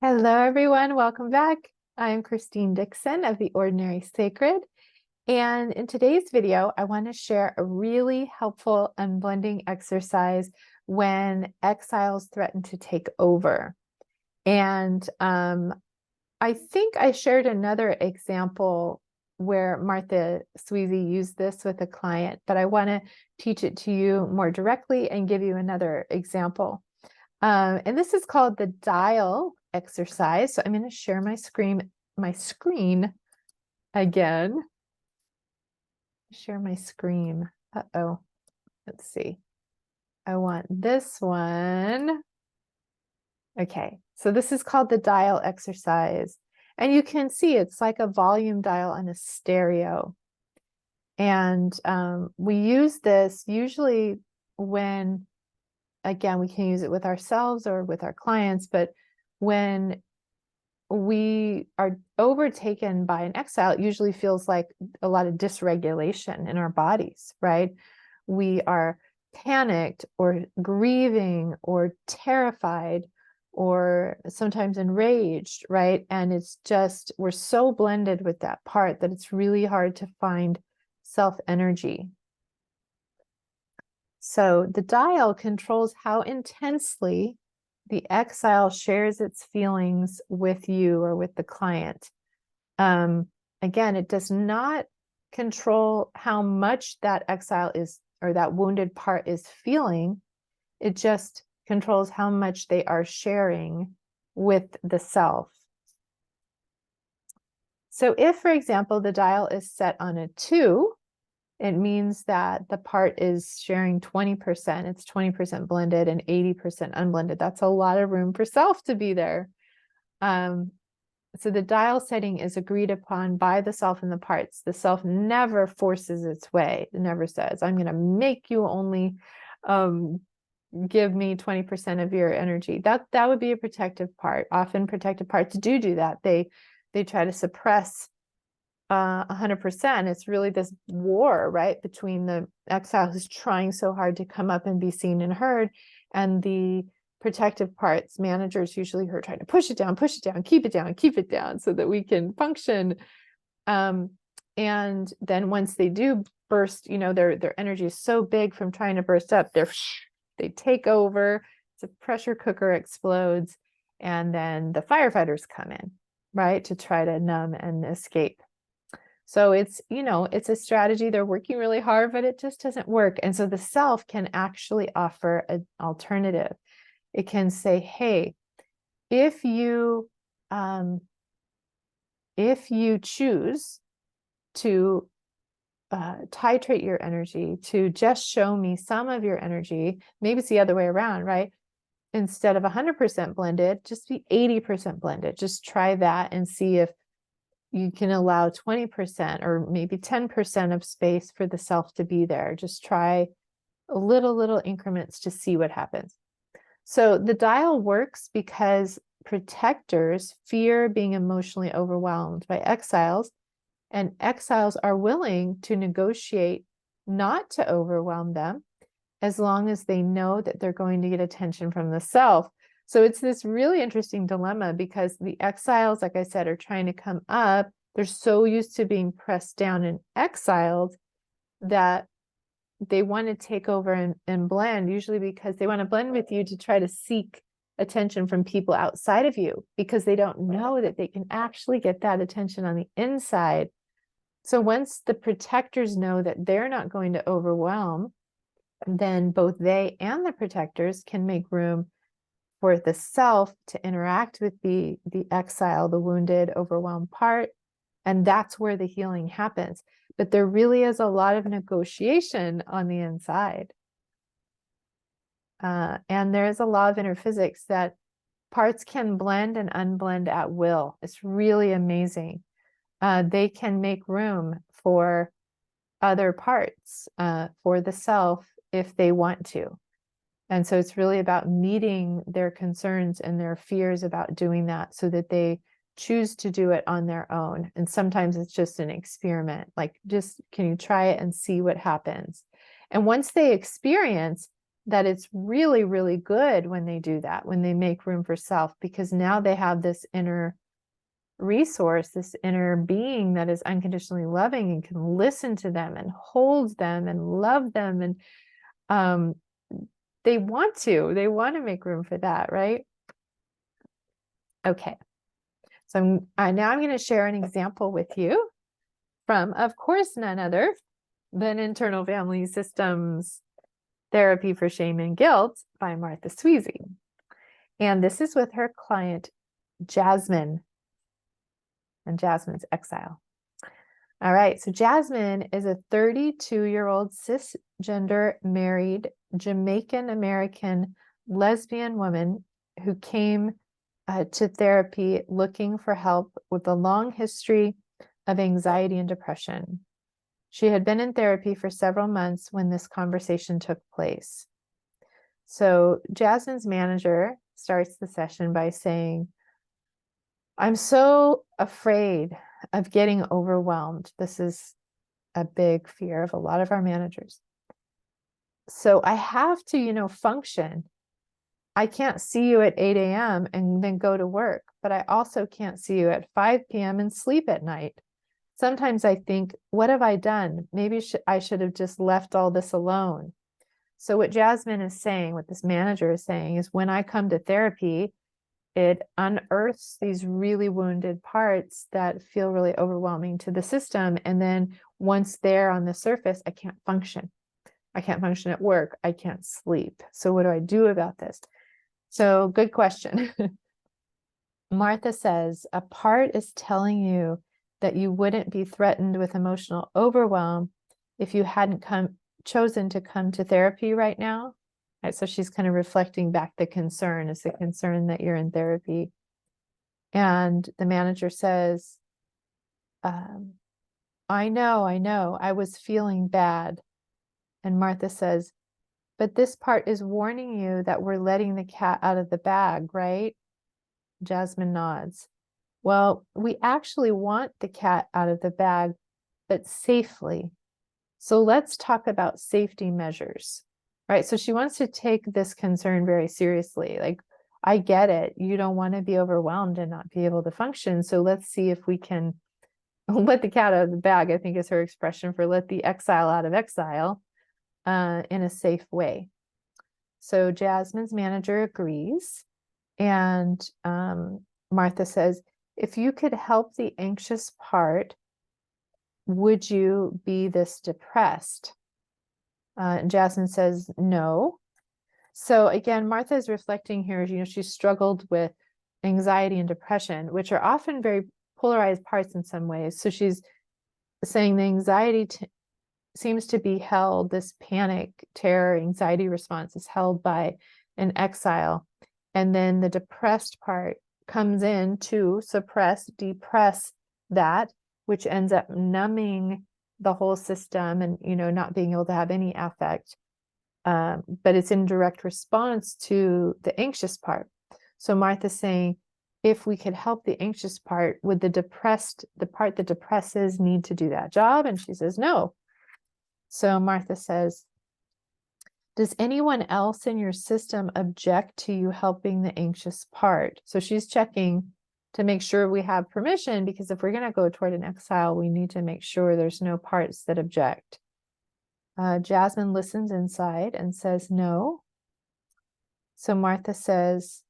Hello, everyone. Welcome back. I'm Christine Dixon of The Ordinary Sacred. And in today's video, I want to share a really helpful unblending exercise when exiles threaten to take over. And I think I shared another example where Martha Sweezy used this with a client, but I want to teach it to you more directly and give you another example. And this is called the dial exercise. So I'm going to share my screen again. Share my screen. Uh-oh. Let's see. I want this one. Okay. So this is called the dial exercise. And you can see it's like a volume dial on a stereo. And we use this usually when, again, we can use it with ourselves or with our clients, but when we are overtaken by an exile, it usually feels like a lot of dysregulation in our bodies, right? We are panicked or grieving or terrified or sometimes enraged, right? And it's just, we're so blended with that part that it's really hard to find self energy. So the dial controls how intensely the exile shares its feelings with you or with the client. Again, it does not control how much that exile is, or that wounded part is feeling. It just controls how much they are sharing with the self. So if, for example, the dial is set on a 2, it means that the part is sharing 20%. It's 20% blended and 80% unblended. That's a lot of room for self to be there. So the dial setting is agreed upon by the self and the parts. The self never forces its way. It never says, I'm going to make you only give me 20% of your energy. That would be a protective part. Often protective parts do that. They try to suppress 100%. It's really this war, right, between the exile who's trying so hard to come up and be seen and heard, and the protective parts, managers usually, who are trying to push it down, keep it down so that we can function. And then once they do burst, their energy is so big from trying to burst up, they take over. It's a pressure cooker, explodes, and then the firefighters come in, right, to try to numb and escape. So it's a strategy. They're working really hard, but it just doesn't work. And so the self can actually offer an alternative. It can say, hey, if you choose to titrate your energy, to just show me some of your energy, maybe it's the other way around, right? Instead of 100% blended, just be 80% blended. Just try that and see if you can allow 20% or maybe 10% of space for the self to be there. Just try little increments to see what happens. So the dial works because protectors fear being emotionally overwhelmed by exiles, and exiles are willing to negotiate not to overwhelm them as long as they know that they're going to get attention from the self. So it's this really interesting dilemma because the exiles, like I said, are trying to come up. They're so used to being pressed down and exiled that they want to take over and blend, usually because they want to blend with you to try to seek attention from people outside of you, because they don't know that they can actually get that attention on the inside. So once the protectors know that they're not going to overwhelm, then both they and the protectors can make room for the self to interact with the exile, the wounded, overwhelmed part. And that's where the healing happens. But there really is a lot of negotiation on the inside. And there's a law of inner physics that parts can blend and unblend at will. It's really amazing. They can make room for other parts, for the self, if they want to. And so it's really about meeting their concerns and their fears about doing that so that they choose to do it on their own. And sometimes it's just an experiment, like, just can you try it and see what happens? And once they experience that it's really, really good when they do that, when they make room for self, because now they have this inner resource, this inner being that is unconditionally loving and can listen to them and hold them and love them. And they want to make room for that, right? Okay. So now I'm going to share an example with you from, of course, none other than Internal Family Systems Therapy for Shame and Guilt by Martha Sweezy. And this is with her client, Jasmine. And Jasmine's exile. All right. So Jasmine is a 32-year-old cisgender married Jamaican American lesbian woman who came to therapy looking for help with a long history of anxiety and depression. She had been in therapy for several months when this conversation took place. So Jasmine's manager starts the session by saying, I'm so afraid of getting overwhelmed. This is a big fear of a lot of our managers. So I have to, function. I can't see you at 8 a.m. and then go to work, but I also can't see you at 5 p.m. and sleep at night. Sometimes I think, what have I done? Maybe I should have just left all this alone. So what Jasmine is saying, what this manager is saying, is when I come to therapy, it unearths these really wounded parts that feel really overwhelming to the system. And then once they're on the surface, I can't function. I can't function at work. I can't sleep. So what do I do about this? So good question. Martha says, a part is telling you that you wouldn't be threatened with emotional overwhelm if you hadn't chosen to come to therapy right now. Right, so she's kind of reflecting back the concern. Is the concern that you're in therapy? And the manager says, I know, I was feeling bad. And Martha says, but this part is warning you that we're letting the cat out of the bag, right? Jasmine nods. Well, we actually want the cat out of the bag, but safely. So let's talk about safety measures, right? So she wants to take this concern very seriously. Like, I get it. You don't want to be overwhelmed and not be able to function. So let's see if we can let the cat out of the bag, I think is her expression for let the exile out of exile in a safe way. So Jasmine's manager agrees. And Martha says, if you could help the anxious part, would you be this depressed? And Jasmine says, no. So again, Martha is reflecting here, she struggled with anxiety and depression, which are often very polarized parts in some ways. So she's saying the anxiety seems to be held, this panic, terror, anxiety response is held by an exile. And then the depressed part comes in to depress that, which ends up numbing the whole system and, not being able to have any affect. But it's in direct response to the anxious part. So Martha's saying, if we could help the anxious part, would the part that depresses need to do that job? And she says, no. So Martha says, does anyone else in your system object to you helping the anxious part? So she's checking to make sure we have permission, because if we're going to go toward an exile, we need to make sure there's no parts that object. Jasmine listens inside and says no. So Martha says,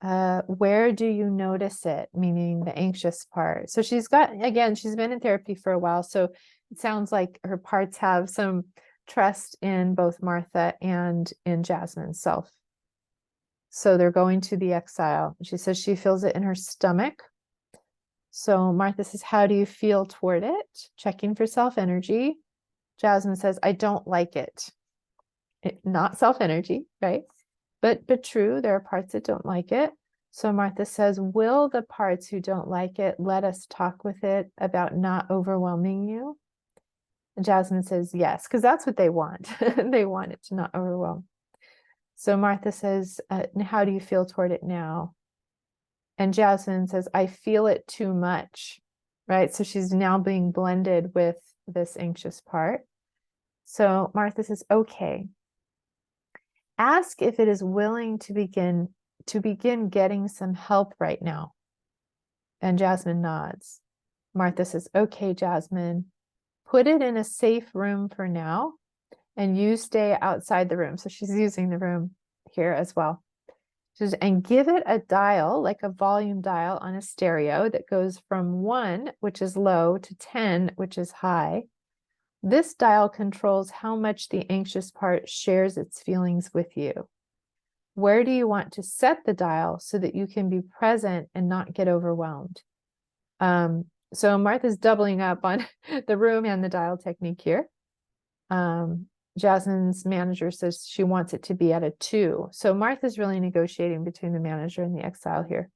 where do you notice it? Meaning the anxious part. So she's been in therapy for a while. So it sounds like her parts have some trust in both Martha and in Jasmine's self. So they're going to the exile. She says she feels it in her stomach. So Martha says, how do you feel toward it? Checking for self-energy. Jasmine says, I don't like it. Not self-energy, right? But true, there are parts that don't like it. So Martha says, will the parts who don't like it let us talk with it about not overwhelming you? And Jasmine says, yes, because that's what they want. They want it to not overwhelm. So Martha says, how do you feel toward it now? And Jasmine says, I feel it too much, right? So she's now being blended with this anxious part. So Martha says, okay. Ask if it is willing to begin getting some help right now. And Jasmine nods. Martha says, okay, Jasmine, put it in a safe room for now, and you stay outside the room. So she's using the room here as well. She says, and give it a dial, like a volume dial on a stereo that goes from 1, which is low, to 10, which is high. This dial controls how much the anxious part shares its feelings with you. Where do you want to set the dial so that you can be present and not get overwhelmed? So Martha's doubling up on the room and the dial technique here. Jasmine's manager says she wants it to be at a 2. So Martha's really negotiating between the manager and the exile here.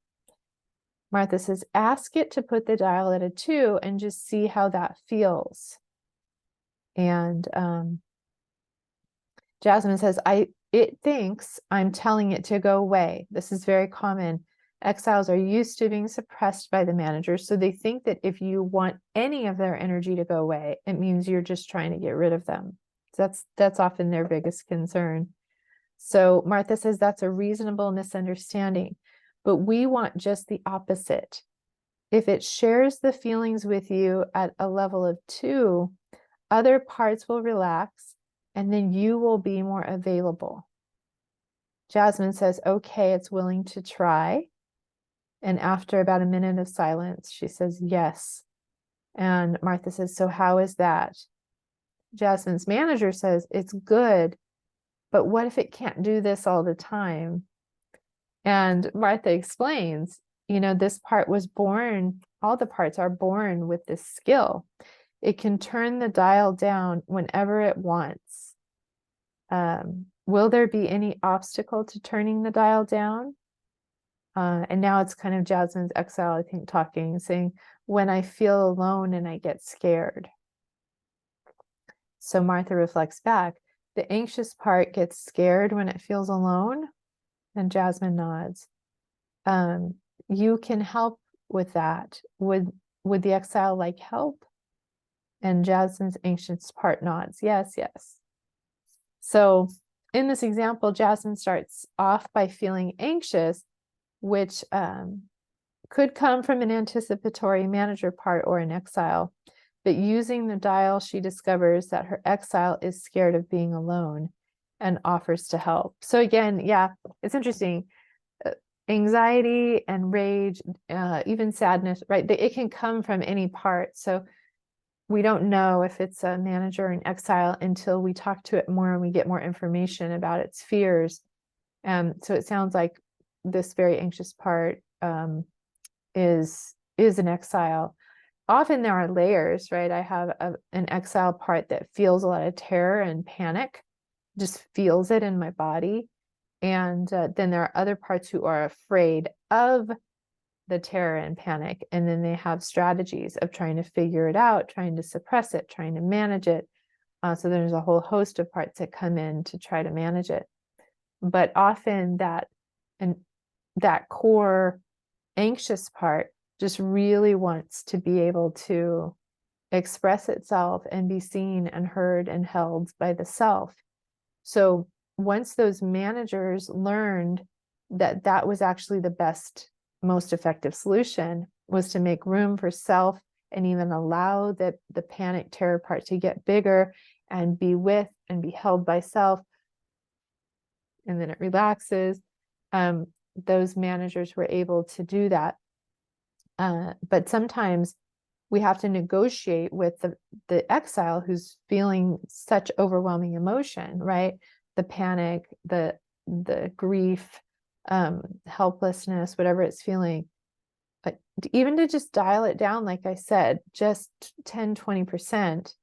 Martha says, ask it to put the dial at a 2 and just see how that feels. And Jasmine says, it thinks I'm telling it to go away. This is very common. Exiles are used to being suppressed by the manager, so they think that if you want any of their energy to go away, it means you're just trying to get rid of them. That's often their biggest concern. So Martha says that's a reasonable misunderstanding, but we want just the opposite. If it shares the feelings with you at a level of 2, other parts will relax, and then you will be more available. Jasmine says, okay, it's willing to try. And after about a minute of silence, she says, yes. And Martha says, so how is that? Jasmine's manager says, it's good, but what if it can't do this all the time? And Martha explains, this part was born, all the parts are born with this skill. It can turn the dial down whenever it wants. Will there be any obstacle to turning the dial down? And now it's kind of Jasmine's exile, I think, talking, saying, when I feel alone and I get scared. So Martha reflects back, the anxious part gets scared when it feels alone. And Jasmine nods. You can help with that. Would the exile like help? And Jasmine's anxious part nods. Yes, yes. So in this example, Jasmine starts off by feeling anxious, which could come from an anticipatory manager part or an exile. But using the dial, she discovers that her exile is scared of being alone and offers to help. So again, yeah, it's interesting. Anxiety and rage, even sadness, right? It can come from any part. So we don't know if it's a manager or an exile until we talk to it more and we get more information about its fears. So it sounds like this very anxious part is an exile. Often there are layers, right? I have an exile part that feels a lot of terror and panic, just feels it in my body. And then there are other parts who are afraid of the terror and panic. And then they have strategies of trying to figure it out, trying to suppress it, trying to manage it. So there's a whole host of parts that come in to try to manage it. But often that core anxious part just really wants to be able to express itself and be seen and heard and held by the self. So once those managers learned that that was actually the best, most effective solution, was to make room for self and even allow the panic terror part to get bigger and be with and be held by self, and then it relaxes. Those managers were able to do that. But sometimes we have to negotiate with the exile who's feeling such overwhelming emotion, right? The panic, the grief, helplessness, whatever it's feeling. But even to just dial it down, like I said, just 10-20%,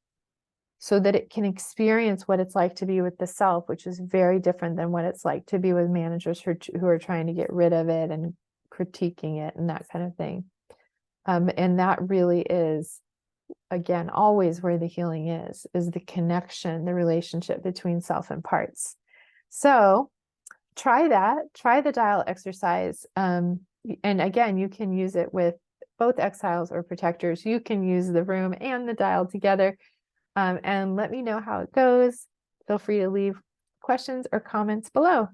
so that it can experience what it's like to be with the self, which is very different than what it's like to be with managers who are trying to get rid of it and critiquing it and that kind of thing. And that really is, again, always where the healing is the connection, the relationship between self and parts. So try the dial exercise. And again, you can use it with both exiles or protectors. You can use the room and the dial together. And let me know how it goes. Feel free to leave questions or comments below.